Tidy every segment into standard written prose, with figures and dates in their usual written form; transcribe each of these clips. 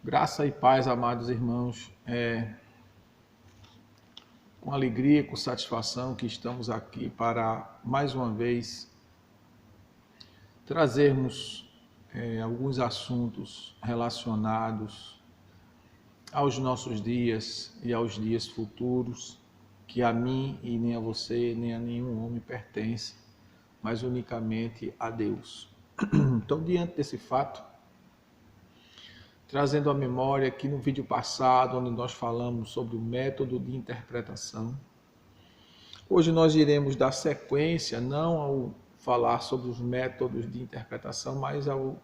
Graça e paz, amados irmãos, com alegria, com satisfação que estamos aqui para, mais uma vez, trazermos alguns assuntos relacionados aos nossos dias e aos dias futuros, que a mim e nem a você, nem a nenhum homem pertence, mas unicamente a Deus. Então, diante desse fato, trazendo a memória que no vídeo passado, onde nós falamos sobre o método de interpretação, hoje nós iremos dar sequência, não ao falar sobre os métodos de interpretação, mas ao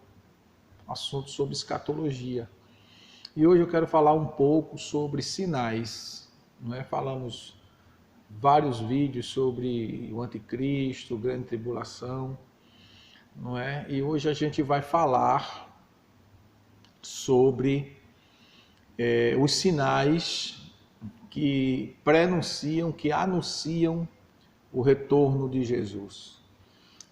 assunto sobre escatologia. E hoje eu quero falar um pouco sobre sinais. Falamos vários vídeos sobre o anticristo, grande tribulação, E hoje a gente vai falar sobre os sinais que prenunciam, que anunciam o retorno de Jesus.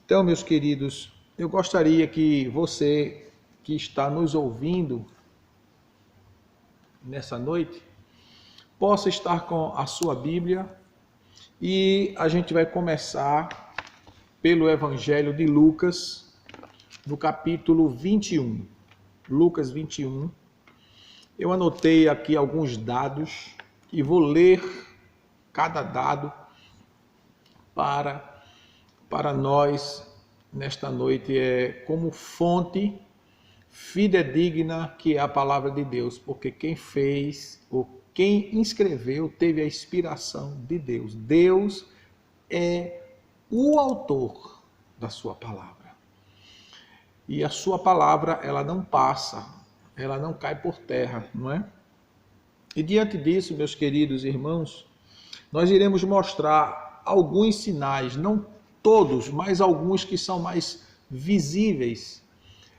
Então, meus queridos, eu gostaria que você que está nos ouvindo nessa noite possa estar com a sua Bíblia e a gente vai começar pelo Evangelho de Lucas, no capítulo 21. Lucas 21. Eu anotei aqui alguns dados e vou ler cada dado para nós nesta noite, como fonte fidedigna que é a palavra de Deus, porque quem fez ou quem escreveu teve a inspiração de Deus. Deus é o autor da sua palavra. E a sua palavra, ela não passa, ela não cai por terra, não é? E diante disso, meus queridos irmãos, nós iremos mostrar alguns sinais, não todos, mas alguns que são mais visíveis,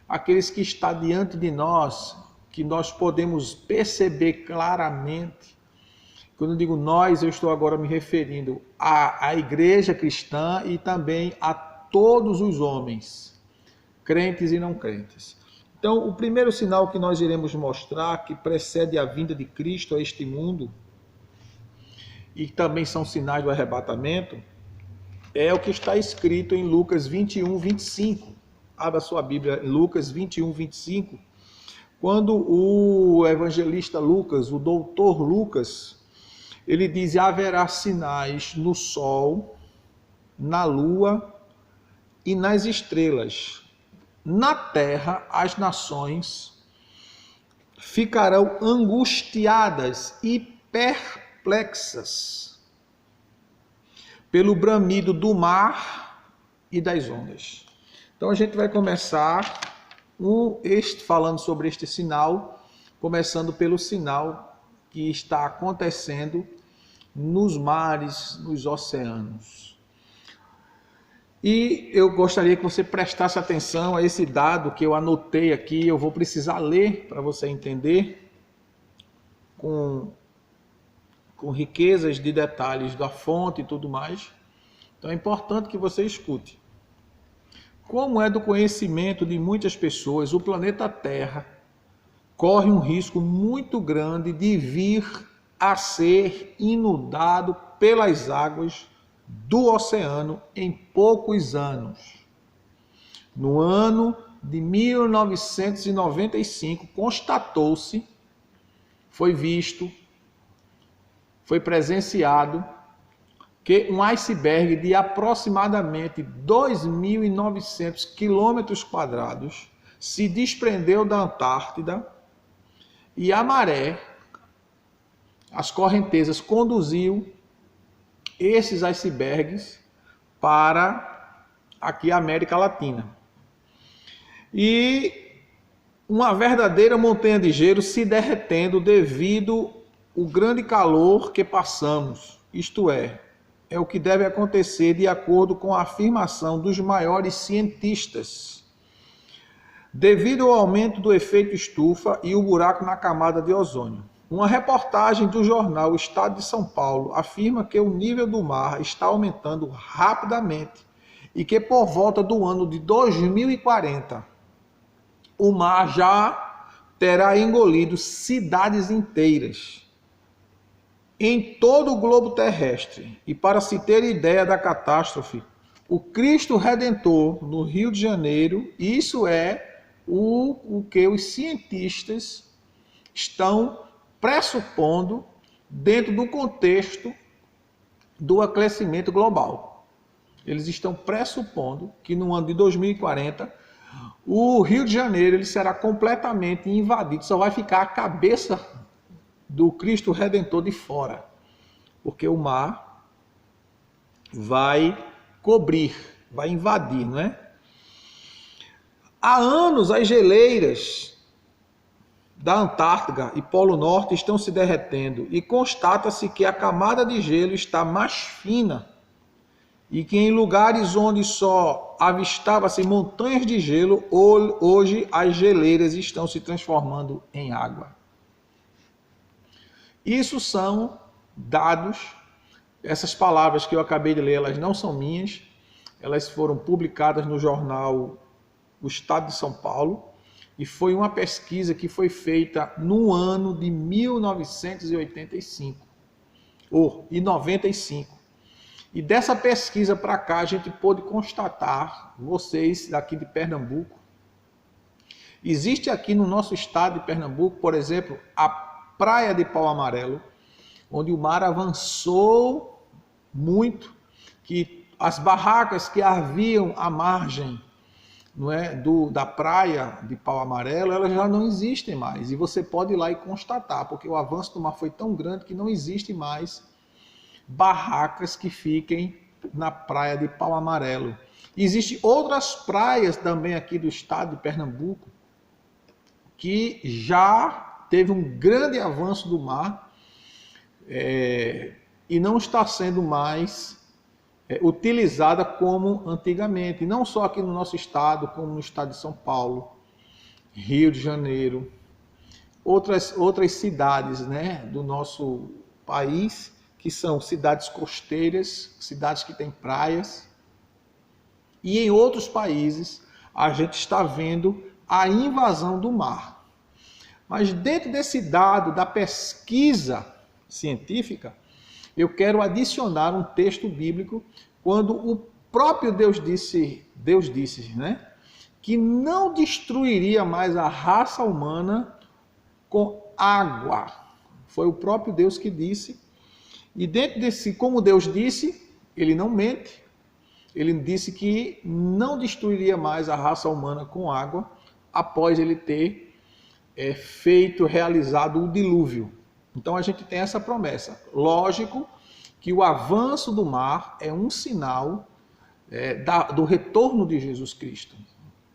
aqueles que estão diante de nós, que nós podemos perceber claramente. Quando eu digo nós, eu estou agora me referindo à igreja cristã e também a todos os homens, crentes e não crentes. Então, o primeiro sinal que nós iremos mostrar, que precede a vinda de Cristo a este mundo, e também são sinais do arrebatamento, é o que está escrito em Lucas 21, 25. Abra sua Bíblia em Lucas 21, 25. Quando o evangelista Lucas, o doutor Lucas, ele diz: haverá sinais no sol, na lua e nas estrelas. Na terra, as nações ficarão angustiadas e perplexas pelo bramido do mar e das ondas. Então a gente vai começar falando sobre este sinal, começando pelo sinal que está acontecendo nos mares, nos oceanos. E eu gostaria que você prestasse atenção a esse dado que eu anotei aqui. Eu vou precisar ler para você entender com riquezas de detalhes da fonte e tudo mais. Então é importante que você escute. Como é do conhecimento de muitas pessoas, o planeta Terra corre um risco muito grande de vir a ser inundado pelas águas do oceano em poucos anos. No ano de 1995, constatou-se, foi presenciado, que um iceberg de aproximadamente 2.900 quilômetros quadrados se desprendeu da Antártida e a maré, as correntezas, conduziu esses icebergs para aqui a América Latina. E uma verdadeira montanha de gelo se derretendo devido ao grande calor que passamos. Isto é o que deve acontecer de acordo com a afirmação dos maiores cientistas, devido ao aumento do efeito estufa e o buraco na camada de ozônio. Uma reportagem do jornal Estado de São Paulo afirma que o nível do mar está aumentando rapidamente e que por volta do ano de 2040, o mar já terá engolido cidades inteiras em todo o globo terrestre. E para se ter ideia da catástrofe, o Cristo Redentor no Rio de Janeiro, isso é o que os cientistas estão pressupondo dentro do contexto do aquecimento global. Eles estão pressupondo que no ano de 2040, o Rio de Janeiro ele será completamente invadido, só vai ficar a cabeça do Cristo Redentor de fora, porque o mar vai cobrir, vai invadir, não é? Há anos as geleiras da Antártida e Polo Norte estão se derretendo e constata-se que a camada de gelo está mais fina e que em lugares onde só avistava-se montanhas de gelo, hoje as geleiras estão se transformando em água. Isso são dados, essas palavras que eu acabei de ler, elas não são minhas, elas foram publicadas no jornal O Estado de São Paulo, e foi uma pesquisa que foi feita no ano de 1985, ou em 95. E dessa pesquisa para cá a gente pôde constatar, vocês daqui de Pernambuco, existe aqui no nosso estado de Pernambuco, por exemplo, a Praia de Pau Amarelo, onde o mar avançou muito, que as barracas que haviam à margem, não é, da praia de Pau Amarelo, elas já não existem mais. E você pode ir lá e constatar, porque o avanço do mar foi tão grande que não existe mais barracas que fiquem na praia de Pau Amarelo. Existem outras praias também aqui do estado de Pernambuco que já teve um grande avanço do mar e não está sendo mais utilizada como antigamente. Não só aqui no nosso estado, como no estado de São Paulo, Rio de Janeiro, outras cidades, né, do nosso país, que são cidades costeiras, cidades que têm praias. E em outros países a gente está vendo a invasão do mar. Mas dentro desse dado da pesquisa científica, eu quero adicionar um texto bíblico quando o próprio Deus disse, né, que não destruiria mais a raça humana com água. Foi o próprio Deus que disse. E dentro desse, como Deus disse, ele não mente. Ele disse que não destruiria mais a raça humana com água após ele ter realizado o dilúvio. Então a gente tem essa promessa. Lógico que o avanço do mar é um sinal do retorno de Jesus Cristo.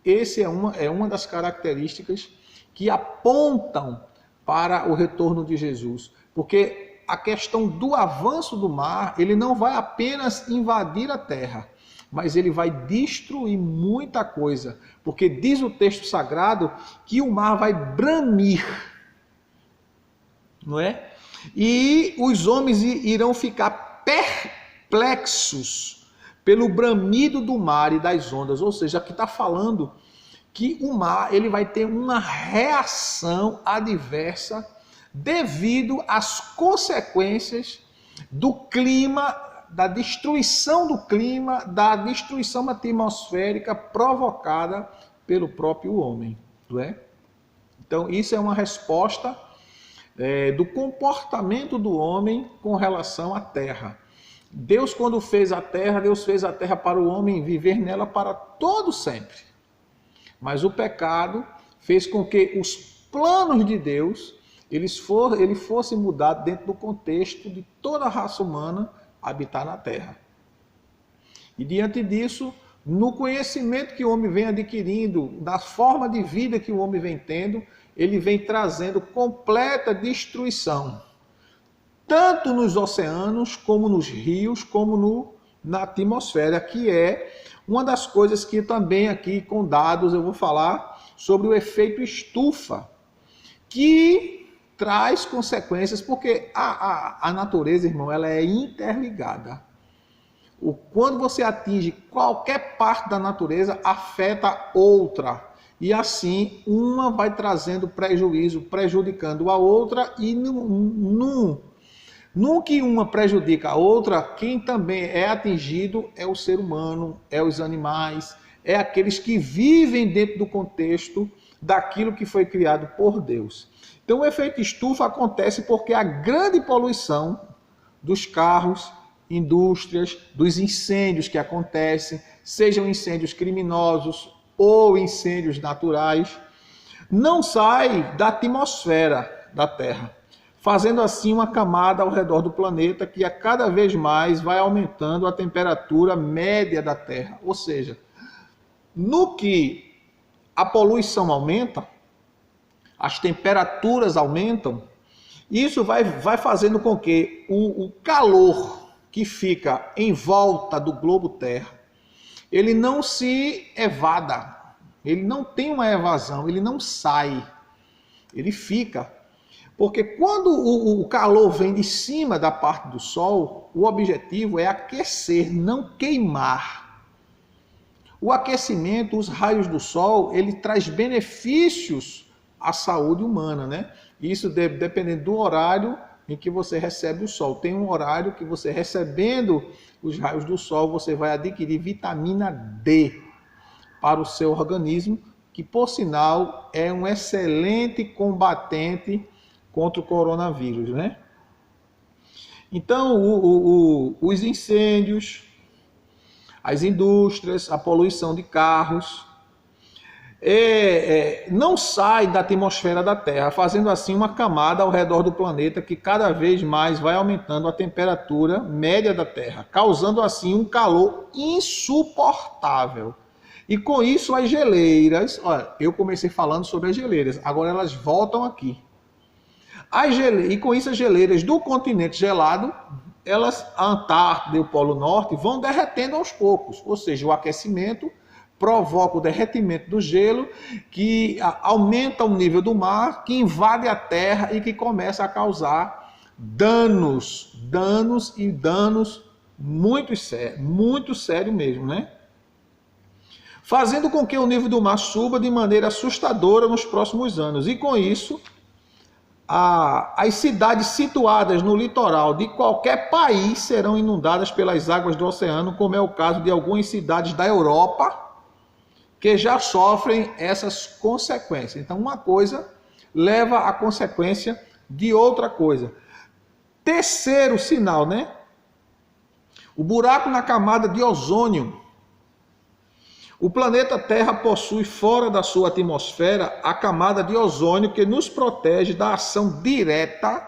Essa é uma das características que apontam para o retorno de Jesus. Porque a questão do avanço do mar, ele não vai apenas invadir a terra, mas ele vai destruir muita coisa. Porque diz o texto sagrado que o mar vai bramir, não é? E os homens irão ficar perplexos pelo bramido do mar e das ondas. Ou seja, aqui está falando que o mar ele vai ter uma reação adversa devido às consequências do clima, da destruição do clima, da destruição atmosférica provocada pelo próprio homem, não é? Então, isso é uma resposta do comportamento do homem com relação à terra. Deus, quando fez a terra, Deus fez a terra para o homem viver nela para todo sempre. Mas o pecado fez com que os planos de Deus ele fosse mudado dentro do contexto de toda a raça humana habitar na terra. E diante disso, no conhecimento que o homem vem adquirindo, da forma de vida que o homem vem tendo, ele vem trazendo completa destruição, tanto nos oceanos, como nos rios, como na atmosfera, que é uma das coisas que também aqui com dados eu vou falar sobre o efeito estufa, que traz consequências, porque a natureza, irmão, ela é interligada. Quando você atinge qualquer parte da natureza, afeta outra. E assim, uma vai trazendo prejuízo, prejudicando a outra, e num que uma prejudica a outra, quem também é atingido é o ser humano, é os animais, é aqueles que vivem dentro do contexto daquilo que foi criado por Deus. Então o efeito estufa acontece porque a grande poluição dos carros, indústrias, dos incêndios que acontecem, sejam incêndios criminosos ou incêndios naturais, não sai da atmosfera da Terra, fazendo assim uma camada ao redor do planeta que a cada vez mais vai aumentando a temperatura média da Terra. Ou seja, no que a poluição aumenta, as temperaturas aumentam, isso vai fazendo com que o calor que fica em volta do globo Terra, ele não se evada, ele não tem uma evasão, ele não sai, ele fica. Porque quando o calor vem de cima da parte do Sol, o objetivo é aquecer, não queimar. O aquecimento, os raios do Sol, ele traz benefícios à saúde humana, né? Isso dependendo do horário em que você recebe o Sol. Tem um horário que você recebendo os raios do Sol, você vai adquirir vitamina D para o seu organismo, que por sinal é um excelente combatente contra o coronavírus, né? Então, os incêndios, as indústrias, a poluição de carros, não sai da atmosfera da Terra, fazendo assim uma camada ao redor do planeta que cada vez mais vai aumentando a temperatura média da Terra, causando assim um calor insuportável. E com isso as geleiras, olha, eu comecei falando sobre as geleiras, agora elas voltam aqui. E com isso as geleiras do continente gelado, a Antártida e o Polo Norte vão derretendo aos poucos, ou seja, o aquecimento provoca o derretimento do gelo, que aumenta o nível do mar, que invade a Terra e que começa a causar danos muito sério mesmo, né? Fazendo com que o nível do mar suba de maneira assustadora nos próximos anos. E com isso, as cidades situadas no litoral de qualquer país serão inundadas pelas águas do oceano, como é o caso de algumas cidades da Europa, que já sofrem essas consequências. Então, uma coisa leva à consequência de outra coisa. Terceiro sinal, né? O buraco na camada de ozônio. O planeta Terra possui fora da sua atmosfera a camada de ozônio que nos protege da ação direta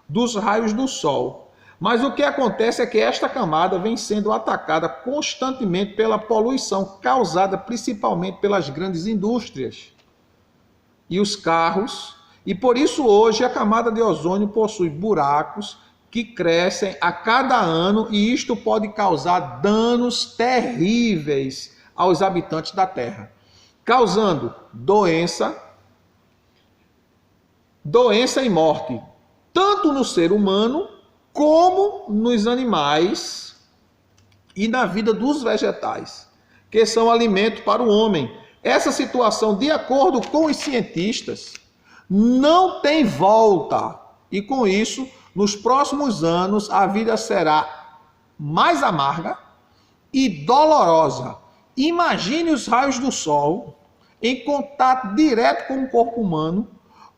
dos raios do Sol. Mas o que acontece é que esta camada vem sendo atacada constantemente pela poluição causada principalmente pelas grandes indústrias e os carros. E por isso hoje a camada de ozônio possui buracos que crescem a cada ano e isto pode causar danos terríveis aos habitantes da Terra, causando doença e morte, tanto no ser humano como nos animais e na vida dos vegetais, que são alimento para o homem. Essa situação, de acordo com os cientistas, não tem volta. E com isso, nos próximos anos, a vida será mais amarga e dolorosa. Imagine os raios do Sol em contato direto com o corpo humano,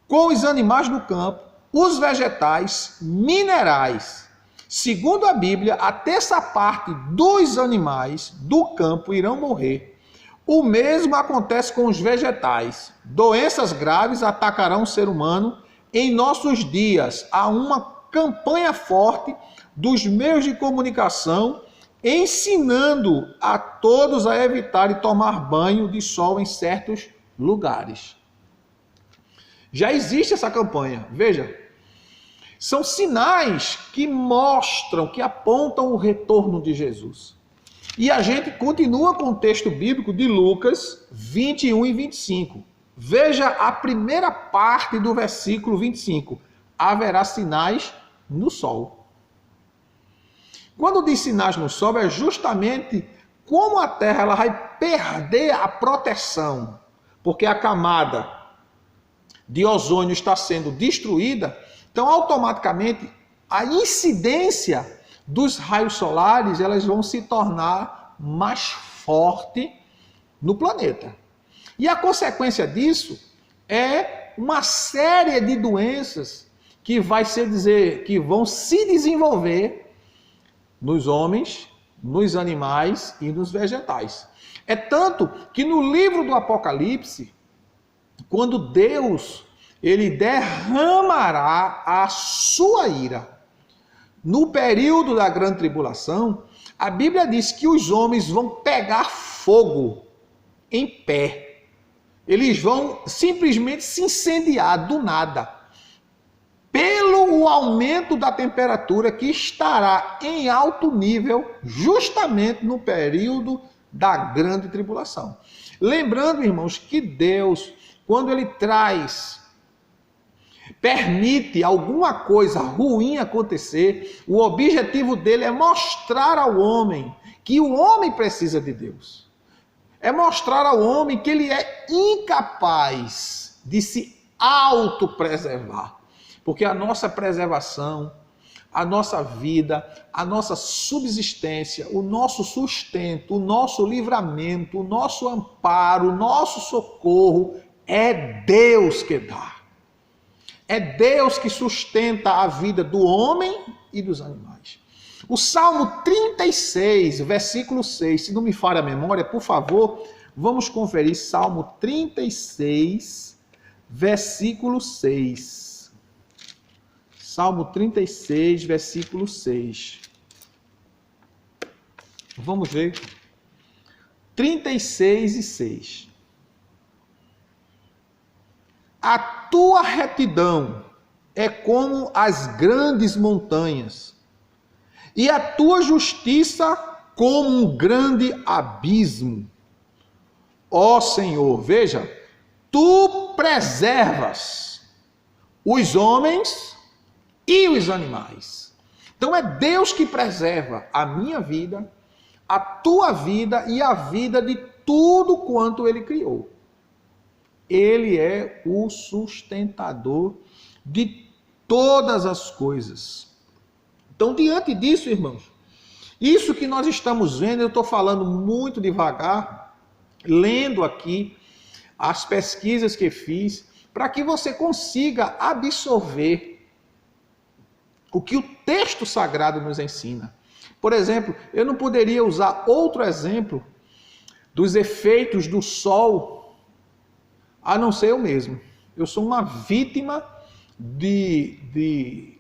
com os animais do campo, os vegetais, minerais. Segundo a Bíblia, a terça parte dos animais do campo irão morrer. O mesmo acontece com os vegetais. Doenças graves atacarão o ser humano. Em nossos dias, há uma campanha forte dos meios de comunicação ensinando a todos a evitar e tomar banho de sol em certos lugares. Já existe essa campanha, veja. São sinais que mostram, que apontam o retorno de Jesus. E a gente continua com o texto bíblico de Lucas 21 e 25. Veja a primeira parte do versículo 25. Haverá sinais no sol. Quando diz sinais no sol, é justamente como a Terra ela vai perder a proteção. porque a camada de ozônio está sendo destruída, então automaticamente a incidência dos raios solares elas vão se tornar mais forte no planeta. E a consequência disso é uma série de doenças que vão se desenvolver nos homens, nos animais e nos vegetais. É tanto que no livro do Apocalipse, quando Deus ele derramará a sua ira no período da grande tribulação, a Bíblia diz que os homens vão pegar fogo em pé. Eles vão simplesmente se incendiar do nada, pelo aumento da temperatura que estará em alto nível justamente no período da grande tribulação. Lembrando, irmãos, que Deus, quando ele permite alguma coisa ruim acontecer, o objetivo dele é mostrar ao homem que o homem precisa de Deus. É mostrar ao homem que ele é incapaz de se autopreservar. Porque a nossa preservação, a nossa vida, a nossa subsistência, o nosso sustento, o nosso livramento, o nosso amparo, o nosso socorro, é Deus que dá. É Deus que sustenta a vida do homem e dos animais. O Salmo 36, versículo 6, se não me falha a memória, por favor, vamos conferir Salmo 36, versículo 6. Salmo 36, versículo 6. Vamos ver. 36 e 6. A tua retidão é como as grandes montanhas, e a tua justiça como um grande abismo. Ó Senhor, veja, tu preservas os homens e os animais. Então é Deus que preserva a minha vida, a tua vida e a vida de tudo quanto Ele criou. Ele é o sustentador de todas as coisas. Então, diante disso, irmãos, isso que nós estamos vendo, eu estou falando muito devagar, lendo aqui as pesquisas que fiz, para que você consiga absorver o que o texto sagrado nos ensina. Por exemplo, eu não poderia usar outro exemplo dos efeitos do sol, a não ser eu mesmo. Eu sou uma vítima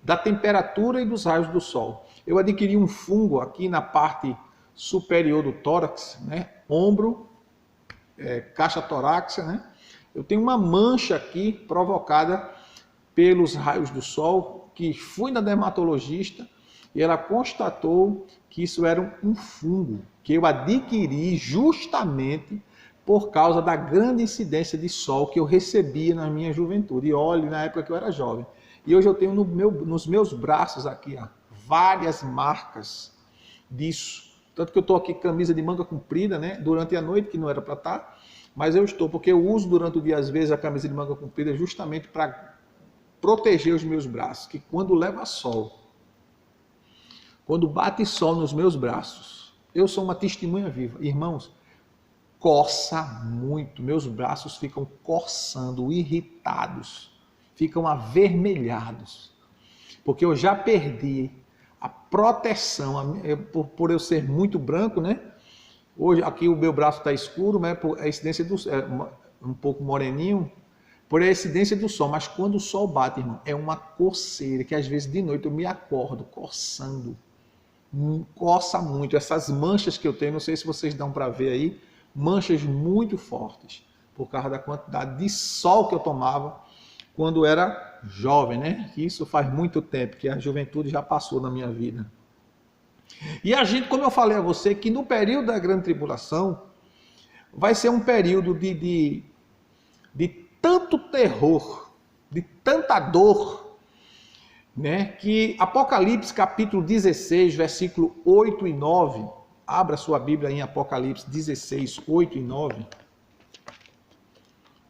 da temperatura e dos raios do sol. Eu adquiri um fungo aqui na parte superior do tórax, né? Ombro, caixa torácica, né? Eu tenho uma mancha aqui provocada pelos raios do sol, que fui na dermatologista e ela constatou que isso era um fungo que eu adquiri justamente por causa da grande incidência de sol que eu recebia na minha juventude. E olhe, na época que eu era jovem. E hoje eu tenho nos meus braços aqui, ó, várias marcas disso. Tanto que eu estou aqui com camisa de manga comprida, né? Durante a noite, que não era para estar. Mas eu estou, porque eu uso durante o dia, às vezes, a camisa de manga comprida justamente para proteger os meus braços. Que quando leva sol, quando bate sol nos meus braços, eu sou uma testemunha viva. Irmãos, coça muito, meus braços ficam coçando, irritados, ficam avermelhados, porque eu já perdi a proteção, por eu ser muito branco, né? Hoje aqui o meu braço está escuro, mas por a incidência um pouco moreninho, por a incidência do sol, mas quando o sol bate, irmão, é uma coceira, que às vezes de noite eu me acordo coçando, coça muito, essas manchas que eu tenho, não sei se vocês dão para ver aí, manchas muito fortes, por causa da quantidade de sol que eu tomava quando era jovem, né? Isso faz muito tempo, que a juventude já passou na minha vida. E a gente, como eu falei a você, que no período da grande tribulação, vai ser um período de tanto terror, de tanta dor, né? Que Apocalipse capítulo 16, versículo 8 e 9, abra sua Bíblia em Apocalipse 16, 8 e 9.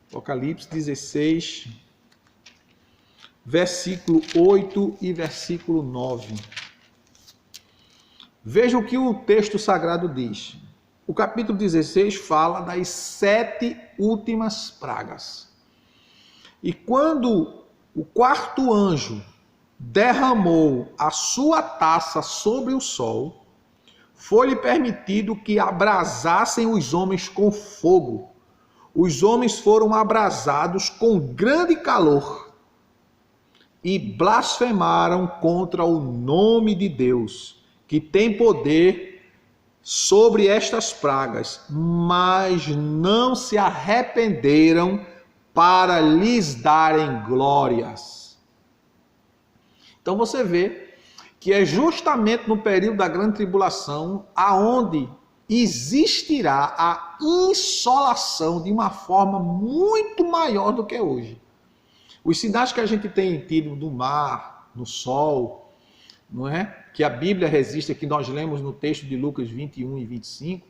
Apocalipse 16, versículo 8 e versículo 9. Veja o que o texto sagrado diz. O capítulo 16 fala das 7 últimas pragas. E quando o quarto anjo derramou a sua taça sobre o sol, foi-lhe permitido que abrasassem os homens com fogo. Os homens foram abrasados com grande calor e blasfemaram contra o nome de Deus, que tem poder sobre estas pragas, mas não se arrependeram para lhes darem glórias. Então você vê que é justamente no período da grande tribulação aonde existirá a insolação de uma forma muito maior do que hoje. Os sinais que a gente tem tido no mar, no sol, não é? Que a Bíblia registra, que nós lemos no texto de Lucas 21 e 25,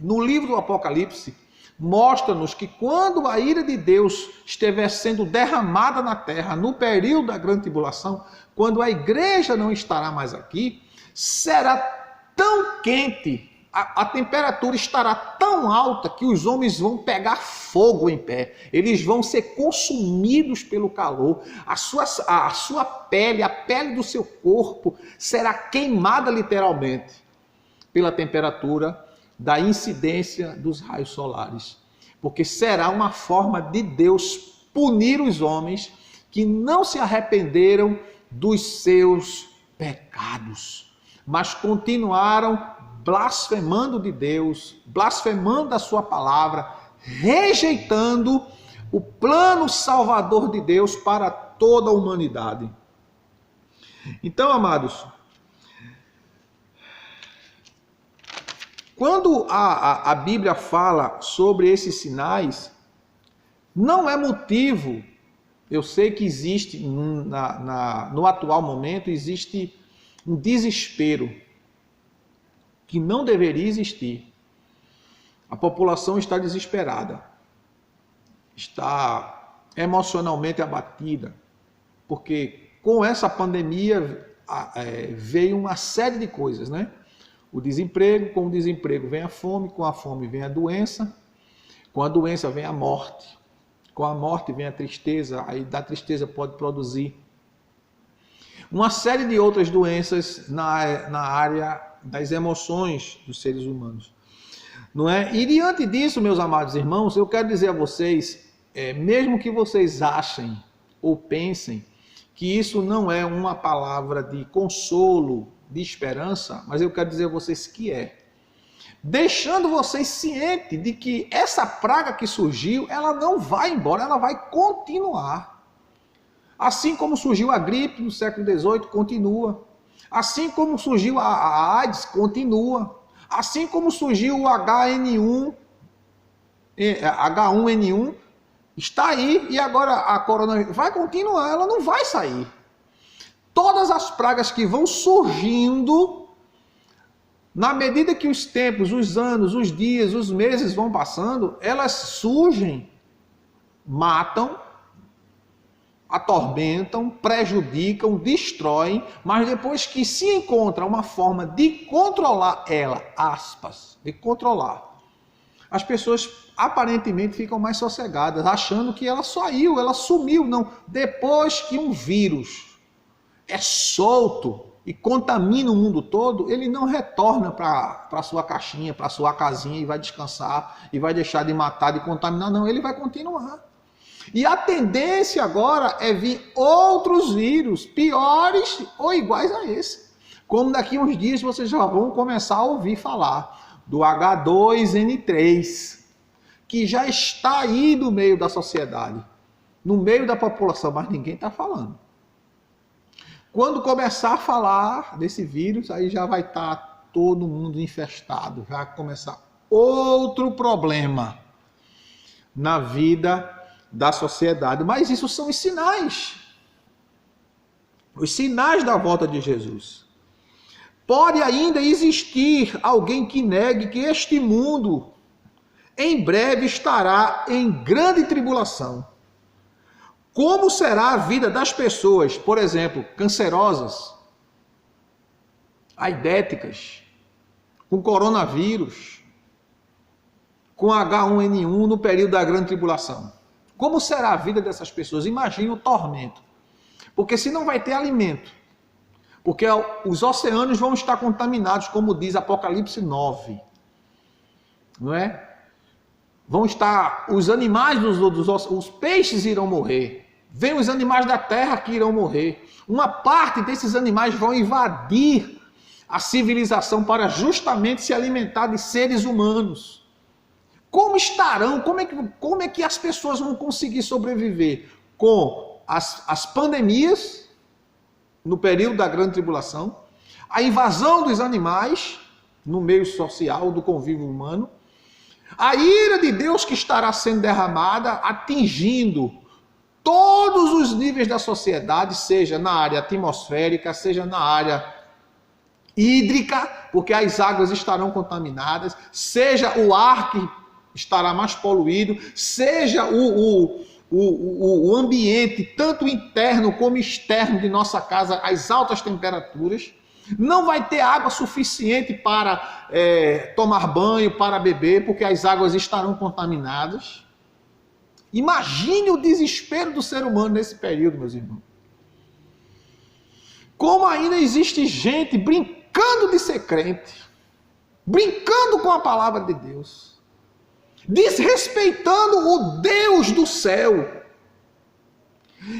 no livro do Apocalipse, mostra-nos que quando a ira de Deus estiver sendo derramada na terra, no período da grande tribulação, quando a igreja não estará mais aqui, será tão quente, a temperatura estará tão alta que os homens vão pegar fogo em pé, eles vão ser consumidos pelo calor, a sua pele, a pele do seu corpo será queimada literalmente pela temperatura da incidência dos raios solares, porque será uma forma de Deus punir os homens que não se arrependeram dos seus pecados, mas continuaram blasfemando de Deus, blasfemando da sua palavra, rejeitando o plano salvador de Deus para toda a humanidade. Então, amados, quando a Bíblia fala sobre esses sinais, não é motivo, eu sei que existe, no atual momento, existe um desespero que não deveria existir. A população está desesperada, está emocionalmente abatida, porque com essa pandemia veio uma série de coisas, né? O desemprego, com o desemprego vem a fome, com a fome vem a doença, com a doença vem a morte, com a morte vem a tristeza, aí da tristeza pode produzir uma série de outras doenças na área das emoções dos seres humanos, não é? E diante disso, meus amados irmãos, eu quero dizer a vocês, mesmo que vocês achem ou pensem que isso não é uma palavra de consolo, de esperança, mas eu quero dizer a vocês que deixando vocês cientes de que essa praga que surgiu, ela não vai embora, ela vai continuar. Assim como surgiu a gripe no século XVIII, continua. Assim como surgiu a AIDS, continua. Assim como surgiu o H1N1, está aí, e agora a coronavírus vai continuar, ela não vai sair. Todas as pragas que vão surgindo, na medida que os tempos, os anos, os dias, os meses vão passando, elas surgem, matam, atormentam, prejudicam, destroem, mas depois que se encontra uma forma de controlar ela, aspas, de controlar, as pessoas aparentemente ficam mais sossegadas, achando que ela saiu, ela sumiu. Não, depois que um vírus é solto e contamina o mundo todo, ele não retorna para a sua caixinha, para a sua casinha e vai descansar e vai deixar de matar, de contaminar, não, ele vai continuar. E a tendência agora é vir outros vírus, piores ou iguais a esse. Como daqui a uns dias vocês já vão começar a ouvir falar do H2N3, que já está aí no meio da sociedade, no meio da população, mas ninguém está falando. Quando começar a falar desse vírus, aí já vai estar todo mundo infestado, vai começar outro problema na vida da sociedade. Mas isso são os sinais da volta de Jesus. Pode ainda existir alguém que negue que este mundo em breve estará em grande tribulação. Como será a vida das pessoas, por exemplo, cancerosas, aidéticas, com coronavírus, com H1N1 no período da grande tribulação? Como será a vida dessas pessoas? Imagine o tormento. Porque se não vai ter alimento, porque os oceanos vão estar contaminados, como diz Apocalipse 9, não é? Vão estar, os animais, os peixes irão morrer. Vem os animais da terra que irão morrer. Uma parte desses animais vão invadir a civilização para justamente se alimentar de seres humanos. Como estarão? Como é que as pessoas vão conseguir sobreviver com as pandemias no período da grande tribulação, a invasão dos animais no meio social do convívio humano, a ira de Deus que estará sendo derramada, atingindo todos os níveis da sociedade, seja na área atmosférica, seja na área hídrica, porque as águas estarão contaminadas, seja o ar que estará mais poluído, seja o ambiente, tanto interno como externo de nossa casa, as altas temperaturas. Não vai ter água suficiente para tomar banho, para beber, porque as águas estarão contaminadas. Imagine o desespero do ser humano nesse período, meus irmãos. Como ainda existe gente brincando de ser crente, brincando com a palavra de Deus, desrespeitando o Deus do céu.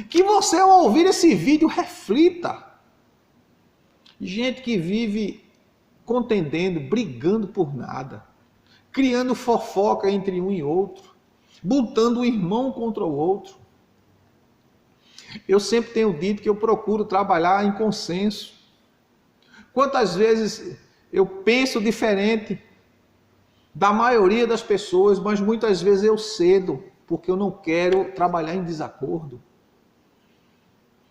Que você, ao ouvir esse vídeo, reflita. Gente que vive contendendo, brigando por nada, criando fofoca entre um e outro, botando o irmão contra o outro. Eu sempre tenho dito que eu procuro trabalhar em consenso. Quantas vezes eu penso diferente da maioria das pessoas, mas muitas vezes eu cedo, porque eu não quero trabalhar em desacordo.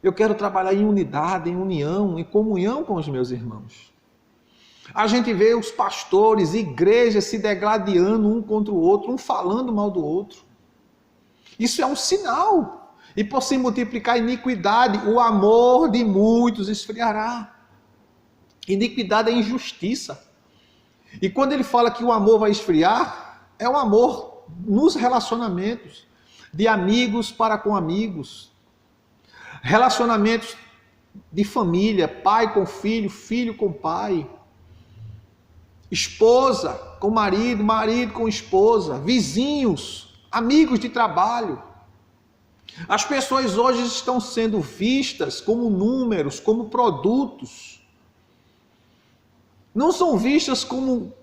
Eu quero trabalhar em unidade, em união, em comunhão com os meus irmãos. A gente vê os pastores, igrejas se degladiando um contra o outro, um falando mal do outro. Isso é um sinal. E por se multiplicar a iniquidade, o amor de muitos esfriará. Iniquidade é injustiça. E quando ele fala que o amor vai esfriar, é o amor nos relacionamentos, de amigos para com amigos, relacionamentos de família, pai com filho, filho com pai, esposa com marido, marido com esposa, vizinhos, amigos de trabalho. As pessoas hoje estão sendo vistas como números, como produtos. Não são vistas como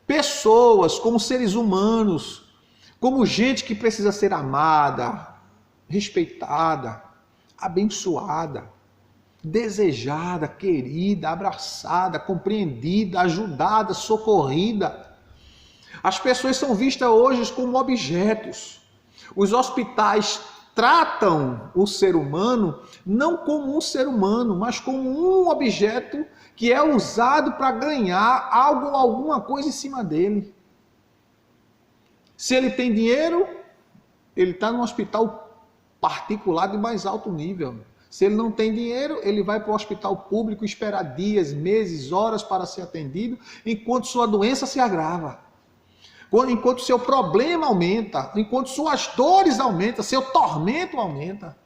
pessoas, como seres humanos, como gente que precisa ser amada, respeitada, abençoada, desejada, querida, abraçada, compreendida, ajudada, socorrida. As pessoas são vistas hoje como objetos. Os hospitais tratam o ser humano não como um ser humano, mas como um objeto que é usado para ganhar alguma coisa em cima dele. Se ele tem dinheiro, ele está num hospital particular de mais alto nível. Se ele não tem dinheiro, ele vai para o hospital público esperar dias, meses, horas para ser atendido, enquanto sua doença se agrava. Enquanto seu problema aumenta, enquanto suas dores aumentam, seu tormento aumenta.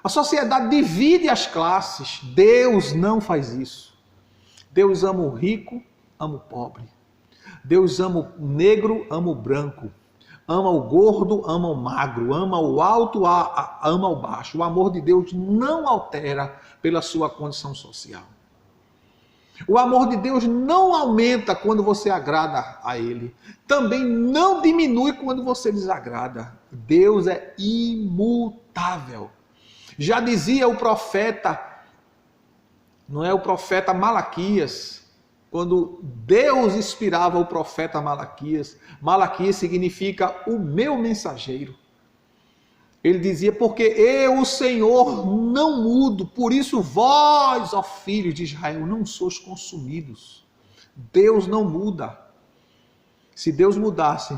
A sociedade divide as classes. Deus não faz isso. Deus ama o rico, ama o pobre. Deus ama o negro, ama o branco. Ama o gordo, ama o magro. Ama o alto, ama o baixo. O amor de Deus não altera pela sua condição social. O amor de Deus não aumenta quando você agrada a Ele. Também não diminui quando você desagrada. Deus é imutável. Já dizia o profeta, não é o profeta Malaquias, quando Deus inspirava o profeta Malaquias, Malaquias significa o meu mensageiro. Ele dizia, porque eu, o Senhor, não mudo, por isso vós, ó filhos de Israel, não sois consumidos. Deus não muda. Se Deus mudasse,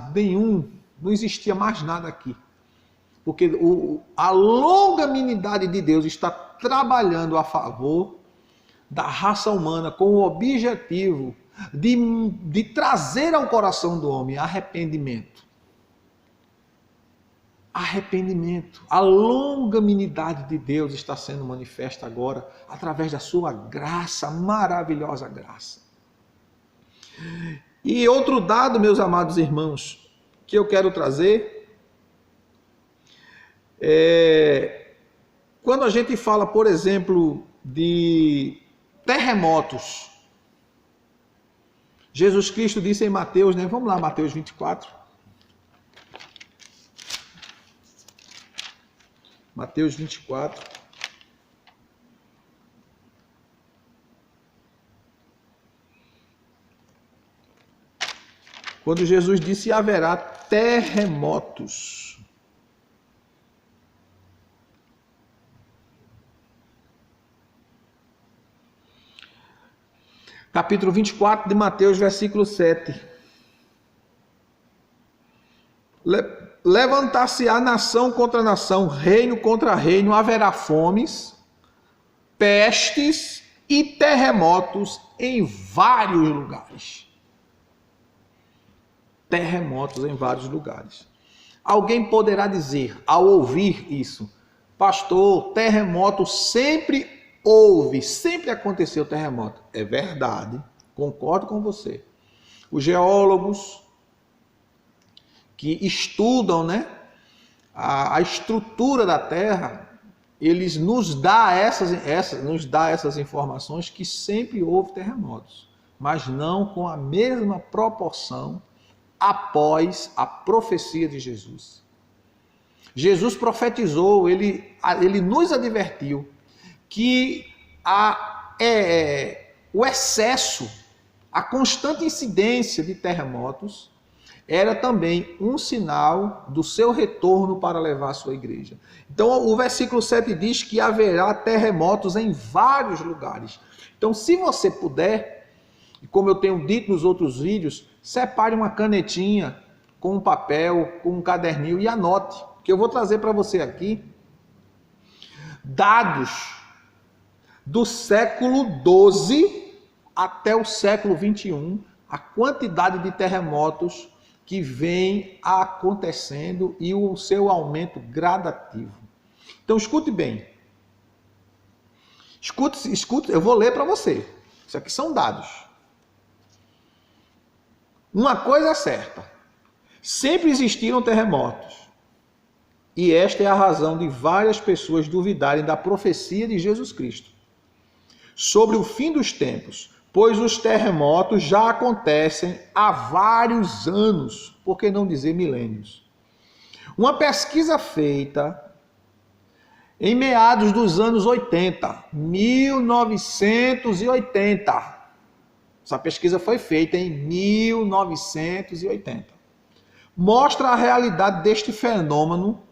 não existia mais nada aqui. Porque a longanimidade de Deus está trabalhando a favor da raça humana com o objetivo de trazer ao coração do homem arrependimento. Arrependimento. A longanimidade de Deus está sendo manifesta agora através da sua graça, maravilhosa graça. E outro dado, meus amados irmãos, que eu quero trazer quando a gente fala, por exemplo, de terremotos. Jesus Cristo disse em Mateus, né? Vamos lá, Mateus 24. Mateus 24. Quando Jesus disse: haverá terremotos. Capítulo 24 de Mateus, versículo 7. Levantar-se-á nação contra nação, reino contra reino, haverá fomes, pestes e terremotos em vários lugares. Terremotos em vários lugares. Alguém poderá dizer, ao ouvir isso: pastor, terremoto sempre houve, sempre aconteceu terremoto. É verdade, concordo com você. Os geólogos que estudam, né, a estrutura da Terra, eles nos dão essas informações que sempre houve terremotos, mas não com a mesma proporção após a profecia de Jesus. Jesus profetizou, ele nos advertiu que o excesso, a constante incidência de terremotos era também um sinal do seu retorno para levar a sua igreja. Então o versículo 7 diz que haverá terremotos em vários lugares. Então, se você puder, e como eu tenho dito nos outros vídeos, separe uma canetinha com um papel, com um caderninho e anote, que eu vou trazer para você aqui dados do século XII até o século XXI, a quantidade de terremotos que vem acontecendo e o seu aumento gradativo. Então escute bem. Escute, eu vou ler para você. Isso aqui são dados. Uma coisa é certa. Sempre existiram terremotos. E esta é a razão de várias pessoas duvidarem da profecia de Jesus Cristo sobre o fim dos tempos, pois os terremotos já acontecem há vários anos, por que não dizer milênios. Uma pesquisa feita em meados dos anos 80, 1980, essa pesquisa foi feita em 1980, mostra a realidade deste fenômeno,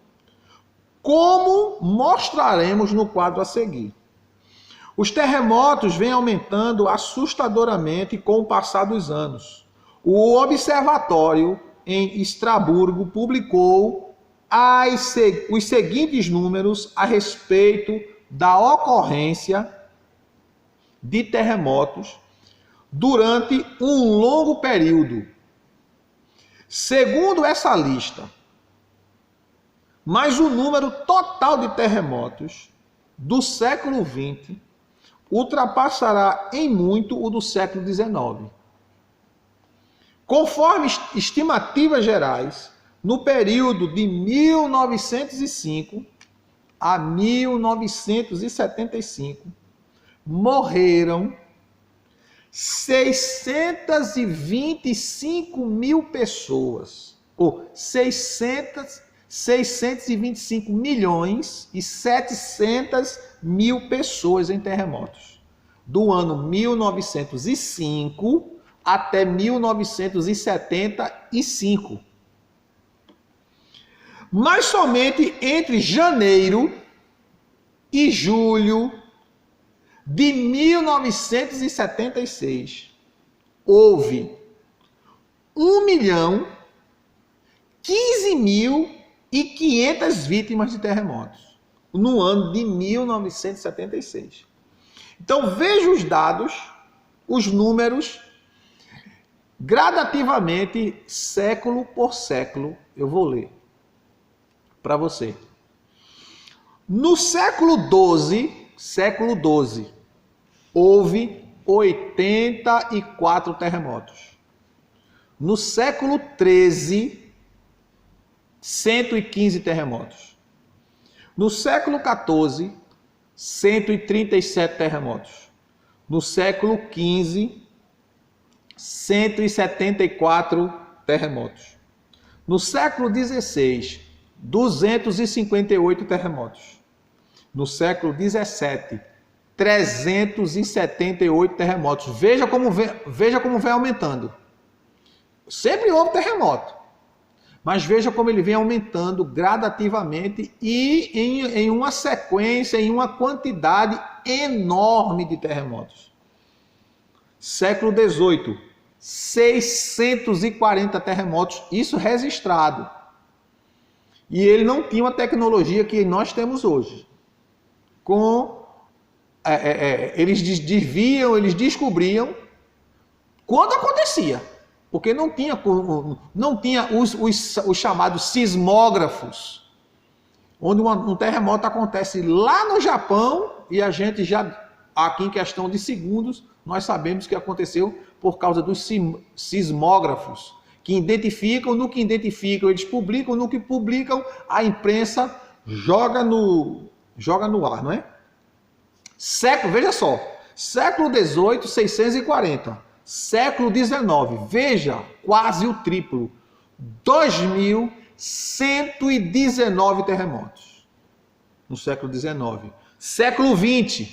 como mostraremos no quadro a seguir. Os terremotos vêm aumentando assustadoramente com o passar dos anos. O Observatório em Estrasburgo publicou os seguintes números a respeito da ocorrência de terremotos durante um longo período. Segundo essa lista, mas o número total de terremotos do século XX ultrapassará em muito o do século XIX. Conforme estimativas gerais, no período de 1905 a 1975, morreram 625 mil pessoas, ou 625 milhões e 700 mil pessoas em terremotos, do ano 1905 até 1975. Mas somente entre janeiro e julho de 1976 houve 1.015.500 vítimas de terremotos no ano de 1976. Então veja os dados, os números, gradativamente, século por século, eu vou ler para você. No século XII, houve 84 terremotos. No século XIII, 115 terremotos. No século XIV, 137 terremotos. No século XV, 174 terremotos. No século XVI, 258 terremotos. No século XVII, 378 terremotos. Veja como vem aumentando. Sempre houve terremoto, mas veja como ele vem aumentando gradativamente e em uma sequência, em uma quantidade enorme de terremotos. Século XVIII, 640 terremotos, isso registrado. E ele não tinha uma tecnologia que nós temos hoje. Eles descobriam quando acontecia. Porque não tinha os chamados sismógrafos, onde um terremoto acontece lá no Japão e a gente já, aqui em questão de segundos, nós sabemos que aconteceu por causa dos sismógrafos, que identificam, no que identificam, eles publicam, no que publicam, a imprensa joga no ar, não é? Veja só, século XVIII, 640. Século XIX, veja, quase o triplo, 2.119 terremotos no século XIX. Século XX,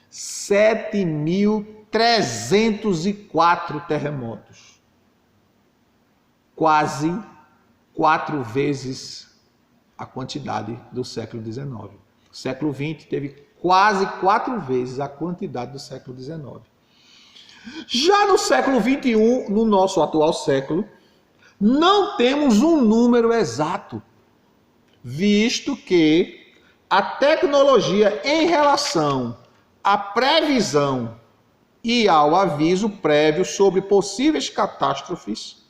7.304 terremotos, quase 4 vezes a quantidade do século XIX. O século XX teve quase 4 vezes a quantidade do século XIX. Já no século XXI, no nosso atual século, não temos um número exato, visto que a tecnologia em relação à previsão e ao aviso prévio sobre possíveis catástrofes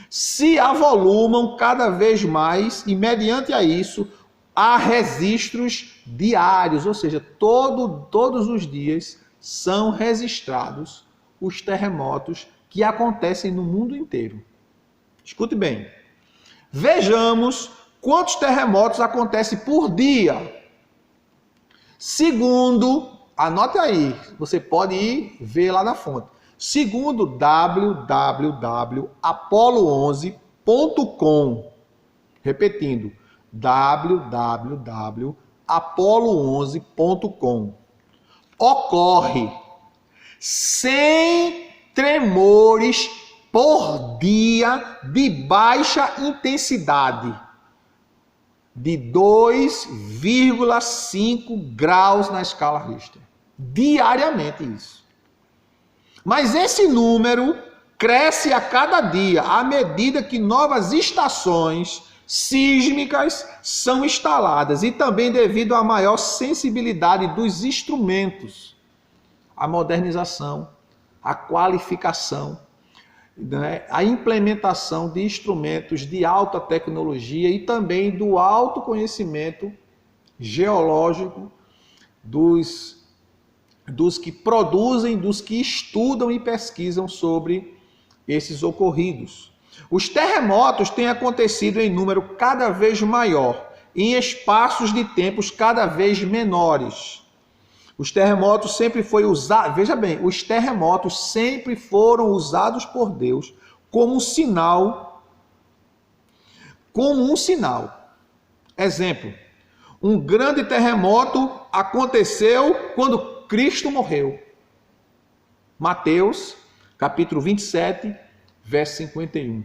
se avolumam cada vez mais e, mediante a isso, há registros diários, ou seja, todos os dias são registrados os terremotos que acontecem no mundo inteiro. Escute bem. Vejamos quantos terremotos acontecem por dia. Segundo, anote aí, você pode ir ver lá na fonte. Segundo www.apollo11.com. Repetindo, www.apollo11.com. Ocorre 100 tremores por dia de baixa intensidade, de 2,5 graus na escala Richter. Diariamente isso. Mas esse número cresce a cada dia, à medida que novas estações sísmicas são instaladas e também devido à maior sensibilidade dos instrumentos, a modernização, a qualificação, né, a implementação de instrumentos de alta tecnologia e também do alto conhecimento geológico dos que produzem, dos que estudam e pesquisam sobre esses ocorridos. Os terremotos têm acontecido em número cada vez maior, em espaços de tempos cada vez menores. Os terremotos sempre foram usados, veja bem, os terremotos sempre foram usados por Deus como um sinal. Exemplo, um grande terremoto aconteceu quando Cristo morreu. Mateus, capítulo 27, verso 51.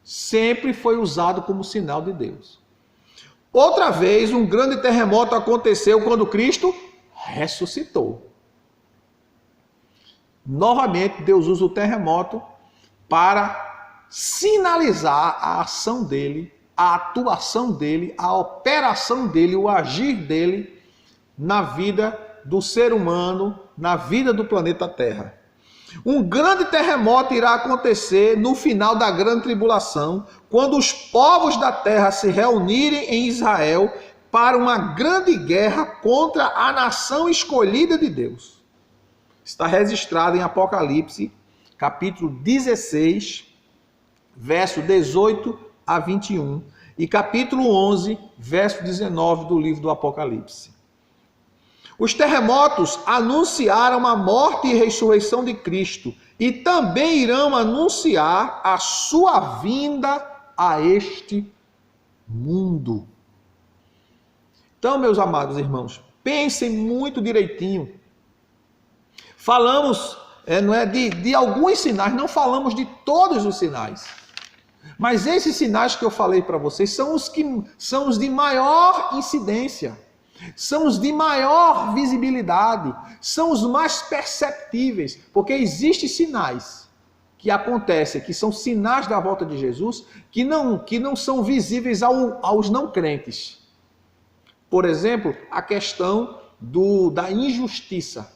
Sempre foi usado como sinal de Deus. Outra vez, um grande terremoto aconteceu quando Cristo ressuscitou. Novamente, Deus usa o terremoto para sinalizar a ação dele, a atuação dele, a operação dele, o agir dele na vida do ser humano, na vida do planeta Terra. Um grande terremoto irá acontecer no final da grande tribulação, quando os povos da terra se reunirem em Israel para uma grande guerra contra a nação escolhida de Deus. Está registrado em Apocalipse, capítulo 16, verso 18 a 21, e capítulo 11, verso 19 do livro do Apocalipse. Os terremotos anunciaram a morte e ressurreição de Cristo e também irão anunciar a sua vinda a este mundo. Então, meus amados irmãos, pensem muito direitinho. Falamos de alguns sinais, não falamos de todos os sinais. Mas esses sinais que eu falei para vocês são os de maior incidência. São os de maior visibilidade, são os mais perceptíveis, porque existem sinais que acontecem, que são sinais da volta de Jesus, que não são visíveis aos não crentes. Por exemplo, a questão da injustiça.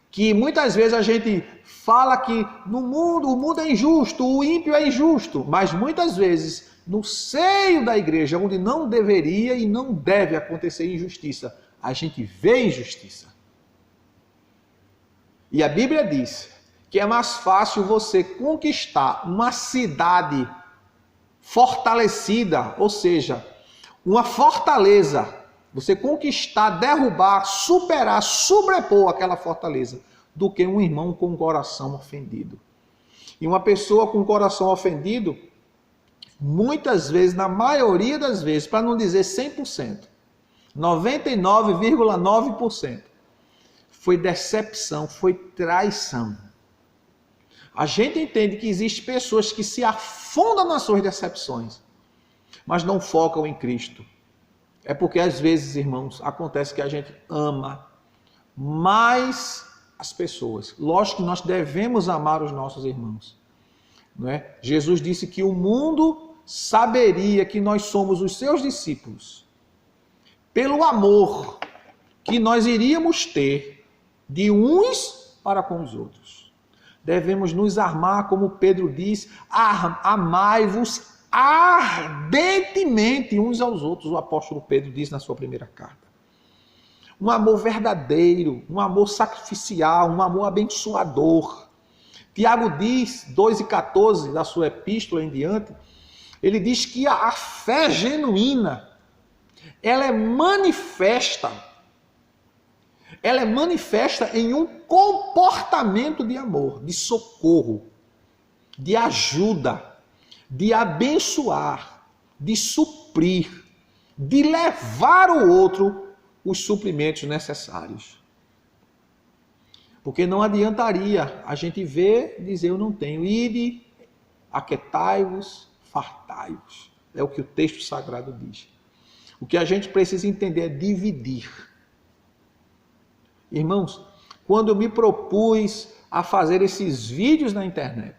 Que muitas vezes a gente fala que o mundo é injusto, o ímpio é injusto, mas muitas vezes no seio da igreja, onde não deveria e não deve acontecer injustiça, a gente vê injustiça. E a Bíblia diz que é mais fácil você conquistar uma cidade fortalecida, ou seja, uma fortaleza, você conquistar, derrubar, superar, sobrepor aquela fortaleza, do que um irmão com o coração ofendido. E uma pessoa com o coração ofendido, muitas vezes, na maioria das vezes, para não dizer 100%, 99,9%, foi decepção, foi traição. A gente entende que existem pessoas que se afundam nas suas decepções, mas não focam em Cristo. É porque às vezes, irmãos, acontece que a gente ama mais as pessoas. Lógico que nós devemos amar os nossos irmãos. Não é? Jesus disse que o mundo saberia que nós somos os seus discípulos pelo amor que nós iríamos ter de uns para com os outros. Devemos nos armar, como Pedro diz, amai-vos ardentemente uns aos outros, o apóstolo Pedro diz na sua primeira carta. Um amor verdadeiro, um amor sacrificial, um amor abençoador. Tiago diz, 2,14 da sua epístola em diante, ele diz que a fé genuína, ela é manifesta em um comportamento de amor, de socorro, de ajuda, de abençoar, de suprir, de levar ao outro os suprimentos necessários. Porque não adiantaria a gente ver e dizer eu não tenho. Ide, aquietai-vos, fartai-vos. É o que o texto sagrado diz. O que a gente precisa entender é dividir. Irmãos, quando eu me propus a fazer esses vídeos na internet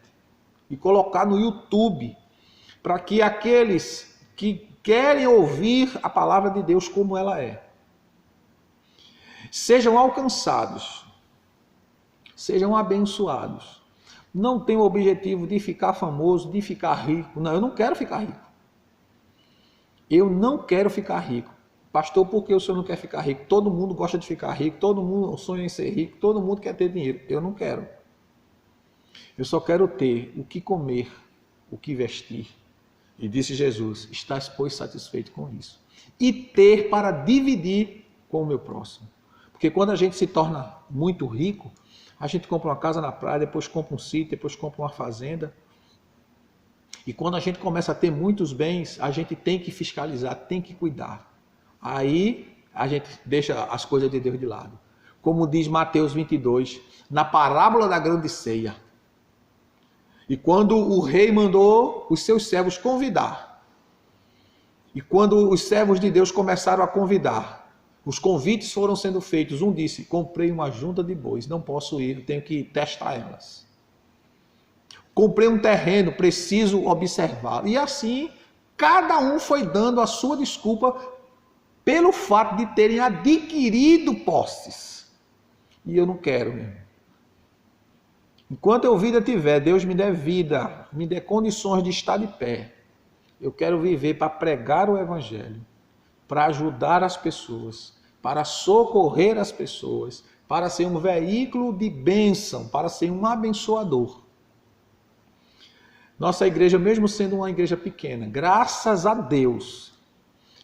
e colocar no YouTube, para que aqueles que querem ouvir a palavra de Deus como ela é, sejam alcançados, sejam abençoados. Não tenho o objetivo de ficar famoso, de ficar rico. Não, eu não quero ficar rico. Eu não quero ficar rico. Pastor, por que o senhor não quer ficar rico? Todo mundo gosta de ficar rico, todo mundo sonha em ser rico, todo mundo quer ter dinheiro. Eu não quero. Eu só quero ter o que comer, o que vestir. E disse Jesus, estás, pois, satisfeito com isso. E ter para dividir com o meu próximo. Porque quando a gente se torna muito rico, a gente compra uma casa na praia, depois compra um sítio, depois compra uma fazenda. E quando a gente começa a ter muitos bens, a gente tem que fiscalizar, tem que cuidar. Aí a gente deixa as coisas de Deus de lado. Como diz Mateus 22, na parábola da grande ceia. E quando o rei mandou os seus servos convidar, e quando os servos de Deus começaram a convidar, os convites foram sendo feitos. Um disse, comprei uma junta de bois, não posso ir, tenho que testar elas. Comprei um terreno, preciso observá-lo. E assim, cada um foi dando a sua desculpa pelo fato de terem adquirido posses. E eu não quero, meu irmão. Enquanto eu vida tiver, Deus me dê vida, me dê condições de estar de pé. Eu quero viver para pregar o Evangelho, para ajudar as pessoas, para socorrer as pessoas, para ser um veículo de bênção, para ser um abençoador. Nossa igreja, mesmo sendo uma igreja pequena, graças a Deus,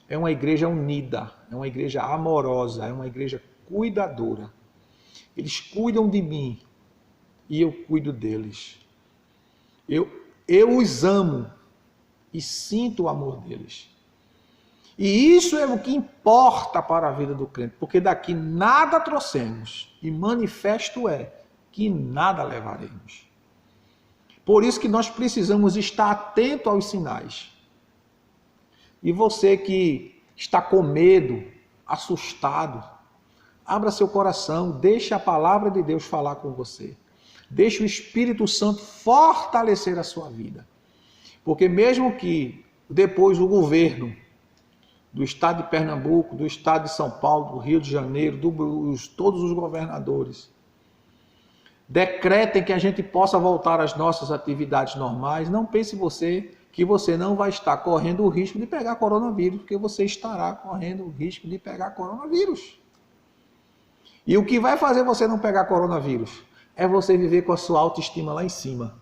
é uma igreja unida, é uma igreja amorosa, é uma igreja cuidadora. Eles cuidam de mim e eu cuido deles. Eu os amo e sinto o amor deles. E isso é o que importa para a vida do crente, porque daqui nada trouxemos, e manifesto é que nada levaremos. Por isso que nós precisamos estar atento aos sinais. E você que está com medo, assustado, abra seu coração, deixe a palavra de Deus falar com você. Deixe o Espírito Santo fortalecer a sua vida. Porque mesmo que depois o governo do estado de Pernambuco, do estado de São Paulo, do Rio de Janeiro, todos os governadores decretem que a gente possa voltar às nossas atividades normais, não pense você que você não vai estar correndo o risco de pegar coronavírus, porque você estará correndo o risco de pegar coronavírus. E o que vai fazer você não pegar coronavírus é você viver com a sua autoestima lá em cima.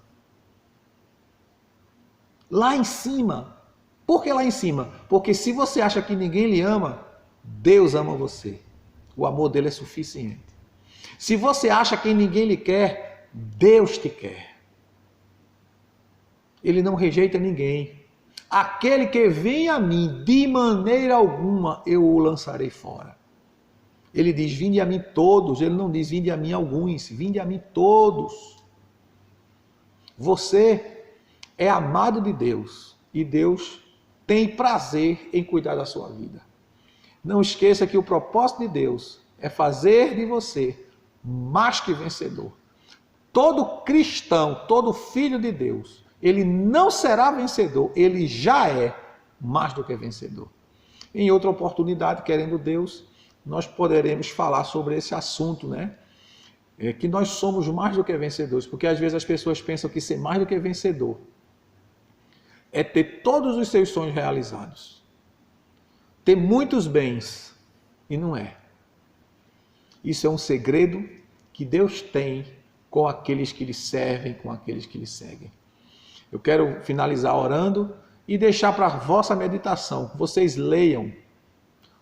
Lá em cima. Por que lá em cima? Porque se você acha que ninguém lhe ama, Deus ama você. O amor dele é suficiente. Se você acha que ninguém lhe quer, Deus te quer. Ele não rejeita ninguém. Aquele que vem a mim, de maneira alguma, eu o lançarei fora. Ele diz, vinde a mim todos. Ele não diz, vinde a mim alguns. Vinde a mim todos. Você é amado de Deus. E Deus tem prazer em cuidar da sua vida. Não esqueça que o propósito de Deus é fazer de você mais que vencedor. Todo cristão, todo filho de Deus, ele não será vencedor, ele já é mais do que vencedor. Em outra oportunidade, querendo Deus, nós poderemos falar sobre esse assunto, né? Que nós somos mais do que vencedores, porque às vezes as pessoas pensam que ser mais do que vencedor é ter todos os seus sonhos realizados, ter muitos bens, e não é. Isso é um segredo que Deus tem com aqueles que lhe servem, com aqueles que lhe seguem. Eu quero finalizar orando e deixar para a vossa meditação. Vocês leiam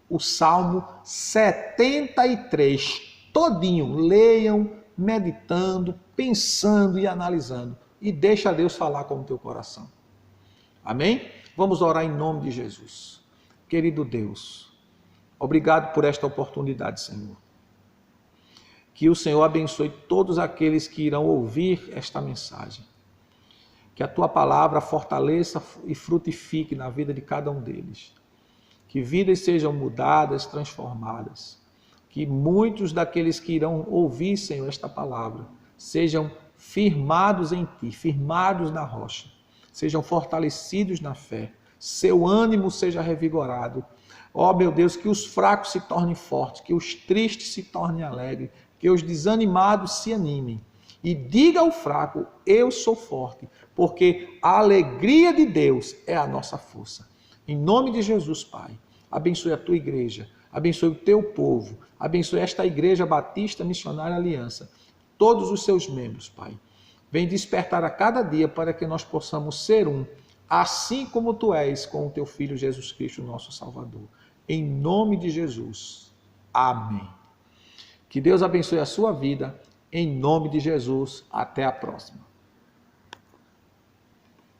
o Salmo 73 todinho. Leiam, meditando, pensando e analisando. E deixa Deus falar com o teu coração. Amém? Vamos orar em nome de Jesus. Querido Deus, obrigado por esta oportunidade, Senhor. Que o Senhor abençoe todos aqueles que irão ouvir esta mensagem. Que a tua palavra fortaleça e frutifique na vida de cada um deles. Que vidas sejam mudadas, transformadas. Que muitos daqueles que irão ouvir, Senhor, esta palavra, sejam firmados em ti, firmados na rocha. Sejam fortalecidos na fé. Seu ânimo seja revigorado. Ó, meu Deus, que os fracos se tornem fortes, que os tristes se tornem alegres, que os desanimados se animem. E diga ao fraco, eu sou forte, porque a alegria de Deus é a nossa força. Em nome de Jesus, Pai, abençoe a tua igreja, abençoe o teu povo, abençoe esta igreja Batista Missionária Aliança, todos os seus membros, Pai. Vem despertar a cada dia para que nós possamos ser um, assim como tu és com o teu Filho Jesus Cristo, nosso Salvador. Em nome de Jesus. Amém. Que Deus abençoe a sua vida. Em nome de Jesus. Até a próxima.